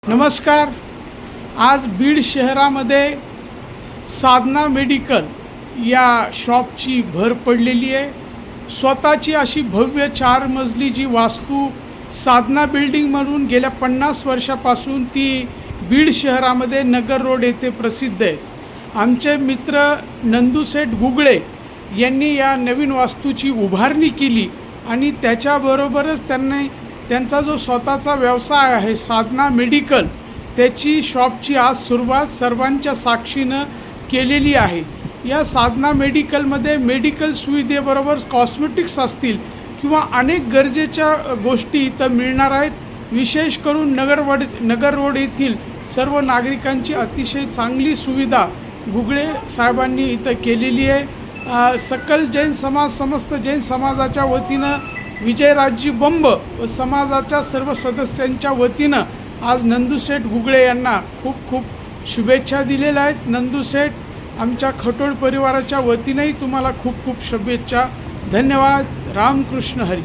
नमस्कार. आज बीड शहरामध्ये साधना मेडिकल या शॉपची भर पडलेली आहे. स्वतःची अशी भव्य 4 मजली जी वास्तू साधना बिल्डिंग म्हणून गेल्या 50 वर्षापासून ती बीड शहरामध्ये नगर रोड येथे प्रसिद्ध आहे. आमचे मित्र नंदूसेठ गुगळे यांनी या नवीन वास्तूची उभारणी केली आणि त्याच्याबरोबरच त्यांचा जो स्वतःचा व्यवसाय आहे साधना मेडिकल त्याची शॉपची आज सुरुवात सर्वांच्या साक्षीनं केलेली आहे. या साधना मेडिकलमध्ये मेडिकल सुविधेबरोबर कॉस्मेटिक्स असतील किंवा अनेक गरजेच्या गोष्टी इथं मिळणार आहेत. विशेष करून नगर रोड येथील सर्व नागरिकांची अतिशय चांगली सुविधा गुगळे साहेबांनी इथं केलेली आहे. सकल जैन समाज समस्त जैन समाजाच्या वतीनं विजयराजजी बंब व समाजाच्या सर्व सदस्यांच्या वतीनं आज नंदूसेठ गुगळे यांना खूप खूप शुभेच्छा दिलेल्या आहेत. नंदूसेठ, आमच्या खटोळ परिवाराच्या वतीनंही तुम्हाला खूप खूप शुभेच्छा. धन्यवाद. रामकृष्ण हरी.